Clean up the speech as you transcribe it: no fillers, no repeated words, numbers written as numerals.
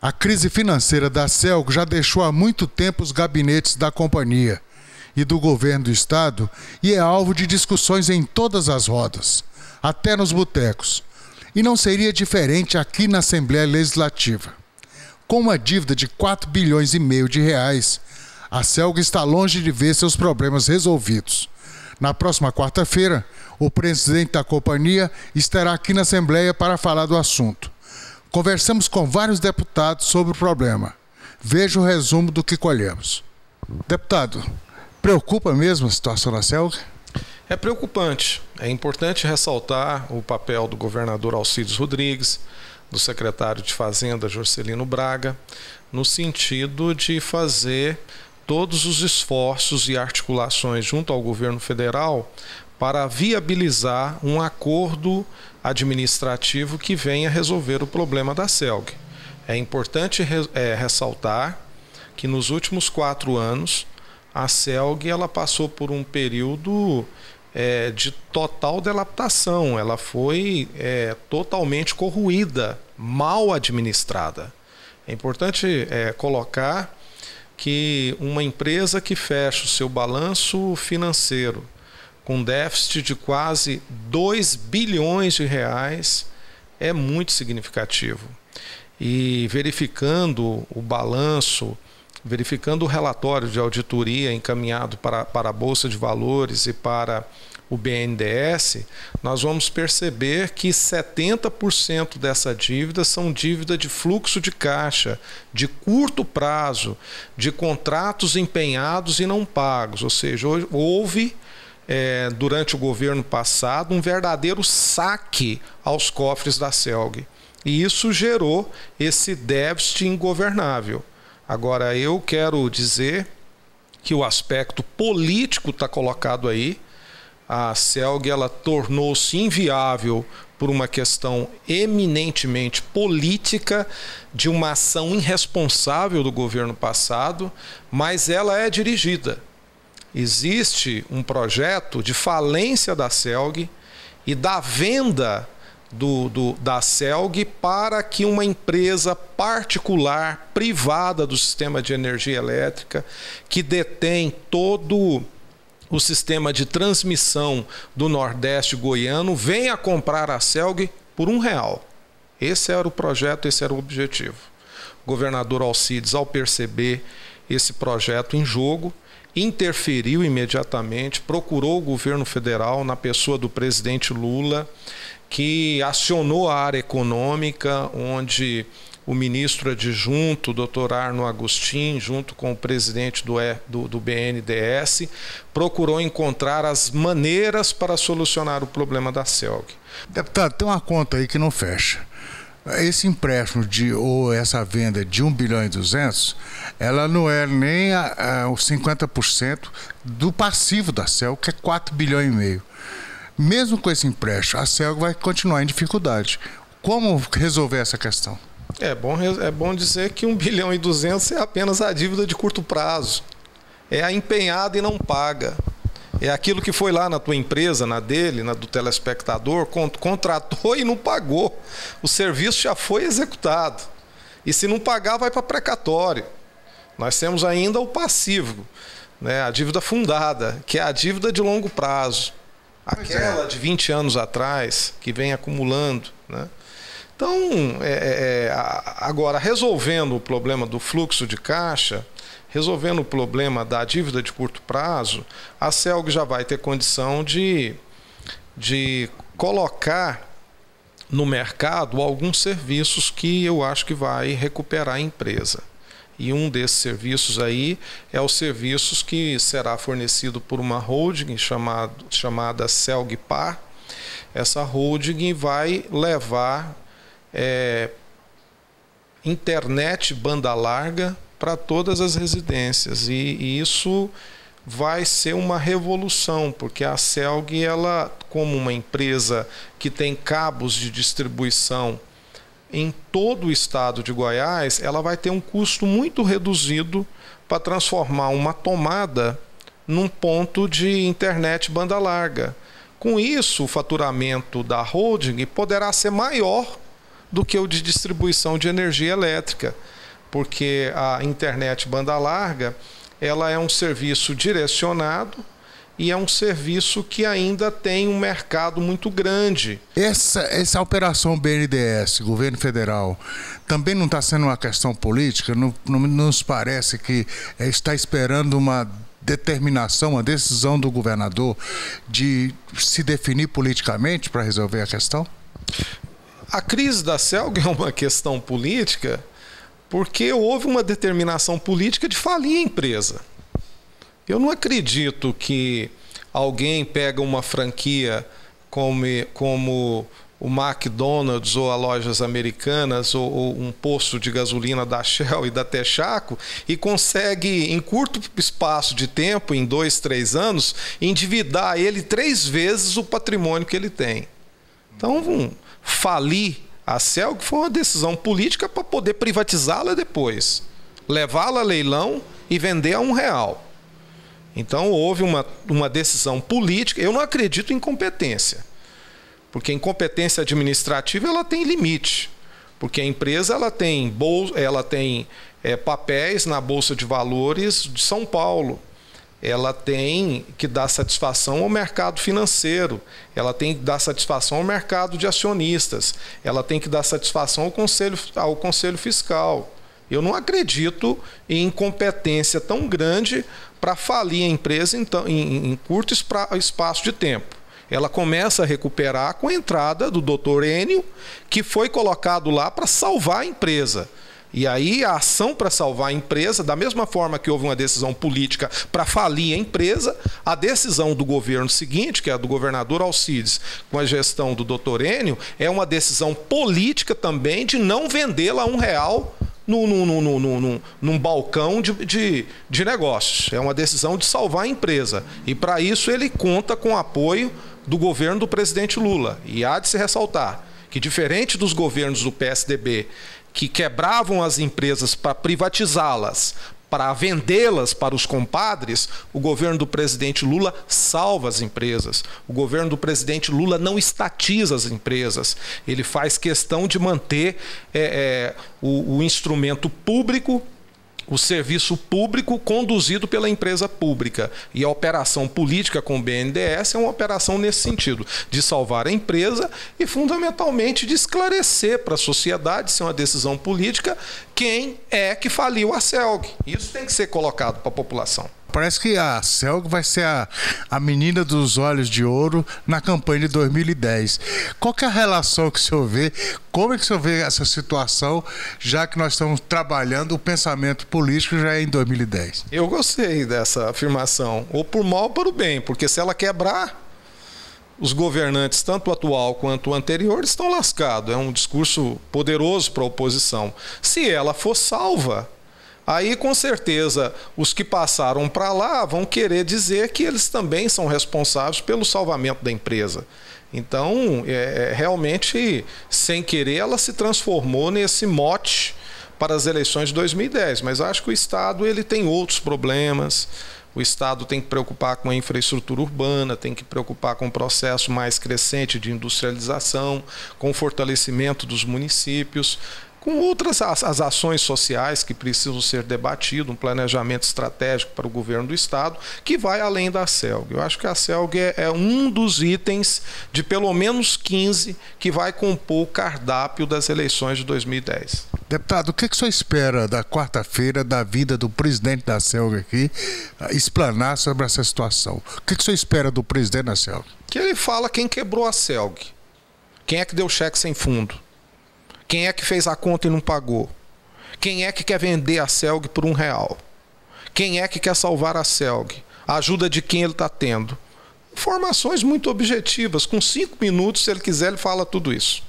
A crise financeira da Celg já deixou há muito tempo os gabinetes da companhia e do governo do estado e é alvo de discussões em todas as rodas, até nos botecos. E não seria diferente aqui na Assembleia Legislativa. Com uma dívida de 4,5 bilhões de reais, a Celg está longe de ver seus problemas resolvidos. Na próxima quarta-feira, o presidente da companhia estará aqui na Assembleia para falar do assunto. Conversamos com vários deputados sobre o problema. Veja o resumo do que colhemos. Deputado, preocupa mesmo a situação da Celg? É preocupante. É importante ressaltar o papel do governador Alcides Rodrigues, do secretário de Fazenda Jorcelino Braga, no sentido de fazer todos os esforços e articulações junto ao governo federal para viabilizar um acordo administrativo que venha resolver o problema da Celg. É importante ressaltar que nos últimos 4 anos a Celg ela passou por um período de total dilapidation. Ela foi totalmente corroída, mal administrada. É importante colocar que uma empresa que fecha o seu balanço financeiro com déficit de quase 2 bilhões de reais é muito significativo. E verificando o balanço, verificando o relatório de auditoria encaminhado para a Bolsa de Valores e para o BNDES, nós vamos perceber que 70% dessa dívida são dívida de fluxo de caixa, de curto prazo, de contratos empenhados e não pagos. Ou seja, houve, durante o governo passado, um verdadeiro saque aos cofres da Celg. E isso gerou esse déficit ingovernável. Agora, eu quero dizer que o aspecto político está colocado aí. A Celg ela tornou-se inviável por uma questão eminentemente política, de uma ação irresponsável do governo passado, mas ela é dirigida. Existe um projeto de falência da Celg e da venda da Celg para que uma empresa particular, privada do sistema de energia elétrica, que detém todo o sistema de transmissão do Nordeste goiano, venha comprar a Celg por R$1. Esse era o projeto, esse era o objetivo. O governador Alcides, ao perceber esse projeto em jogo, interferiu imediatamente, procurou o governo federal na pessoa do presidente Lula, que acionou a área econômica, onde o ministro adjunto, o doutor Arno Agostinho, junto com o presidente do BNDES, procurou encontrar as maneiras para solucionar o problema da Celg. Deputado, tem uma conta aí que não fecha. Esse empréstimo ou essa venda de 1,2 bilhão, ela não é nem os 50% do passivo da Celg, que é 4,5 bilhões. Mesmo com esse empréstimo, a Celg vai continuar em dificuldade. Como resolver essa questão? É bom dizer que 1,2 bilhão é apenas a dívida de curto prazo. É a empenhada e não paga. É aquilo que foi lá na tua empresa, na dele, na do telespectador, contratou e não pagou. O serviço já foi executado. E se não pagar, vai para precatório. Nós temos ainda o passivo, né? A dívida fundada, que é a dívida de longo prazo. Aquela de 20 anos atrás, que vem acumulando, né? Então, agora, resolvendo o problema do fluxo de caixa, resolvendo o problema da dívida de curto prazo, a Celg já vai ter condição de colocar no mercado alguns serviços que eu acho que vai recuperar a empresa. E um desses serviços aí é os serviços que será fornecido por uma holding chamada Celgpar. Essa holding vai levar internet banda larga para todas as residências. E isso vai ser uma revolução, porque a Celg, ela, como uma empresa que tem cabos de distribuição em todo o estado de Goiás, ela vai ter um custo muito reduzido para transformar uma tomada num ponto de internet banda larga. Com isso, o faturamento da holding poderá ser maior do que o de distribuição de energia elétrica, porque a internet banda larga, ela é um serviço direcionado e é um serviço que ainda tem um mercado muito grande. Essa operação BNDES, governo federal, também não está sendo uma questão política? Não nos parece que está esperando uma determinação, uma decisão do governador de se definir politicamente para resolver a questão? A crise da CELG é uma questão política porque houve uma determinação política de falir a empresa. Eu não acredito que alguém pega uma franquia como o McDonald's ou a Lojas Americanas ou um posto de gasolina da Shell e da Texaco e consegue, em curto espaço de tempo, em 2, 3 anos, endividar ele 3 vezes o patrimônio que ele tem. Então, falir a CELG foi uma decisão política para poder privatizá-la depois, levá-la a leilão e vender a R$1. Então houve uma decisão política. Eu não acredito em incompetência, porque a incompetência administrativa ela tem limite, porque a empresa ela tem papéis na Bolsa de Valores de São Paulo, ela tem que dar satisfação ao mercado financeiro, ela tem que dar satisfação ao mercado de acionistas, ela tem que dar satisfação ao Conselho Fiscal. Eu não acredito em incompetência tão grande para falir a empresa em curto espaço de tempo. Ela começa a recuperar com a entrada do Dr. Enio, que foi colocado lá para salvar a empresa. E aí a ação para salvar a empresa, da mesma forma que houve uma decisão política para falir a empresa, a decisão do governo seguinte, que é a do governador Alcides, com a gestão do Dr. Enio, é uma decisão política também de não vendê-la a R$1 num balcão de negócios. É uma decisão de salvar a empresa. E para isso ele conta com o apoio do governo do presidente Lula. E há de se ressaltar que, diferente dos governos do PSDB, que quebravam as empresas para privatizá-las, para vendê-las para os compadres, o governo do presidente Lula salva as empresas. O governo do presidente Lula não estatiza as empresas. Ele faz questão de manter o instrumento público, o serviço público conduzido pela empresa pública. E a operação política com o BNDES é uma operação nesse sentido, de salvar a empresa e, fundamentalmente, de esclarecer para a sociedade, se é uma decisão política, quem é que faliu a CELG. Isso tem que ser colocado para a população. Parece que a CELG vai ser a menina dos olhos de ouro na campanha de 2010. Qual que é a relação que o senhor vê? Como é que o senhor vê essa situação, já que nós estamos trabalhando o pensamento político já em 2010? Eu gostei dessa afirmação, ou por mal ou por bem, porque se ela quebrar, os governantes, tanto o atual quanto o anterior, estão lascados. É um discurso poderoso para a oposição. Se ela for salva, aí, com certeza, os que passaram para lá vão querer dizer que eles também são responsáveis pelo salvamento da empresa. Então, realmente, sem querer, ela se transformou nesse mote para as eleições de 2010. Mas acho que o Estado ele tem outros problemas. O Estado tem que preocupar com a infraestrutura urbana, tem que preocupar com o processo mais crescente de industrialização, com o fortalecimento dos municípios, com outras as ações sociais que precisam ser debatidas, um planejamento estratégico para o governo do Estado, que vai além da CELG. Eu acho que a CELG é um dos itens de pelo menos 15 que vai compor o cardápio das eleições de 2010. Deputado, o que o senhor espera da quarta-feira, da vida do presidente da CELG aqui, explanar sobre essa situação? O que o senhor espera do presidente da CELG? Que ele fala quem quebrou a CELG, quem é que deu cheque sem fundo, quem é que fez a conta e não pagou? Quem é que quer vender a CELG por R$1? Quem é que quer salvar a CELG? A ajuda de quem ele está tendo? Informações muito objetivas. Com 5 minutos, se ele quiser, ele fala tudo isso.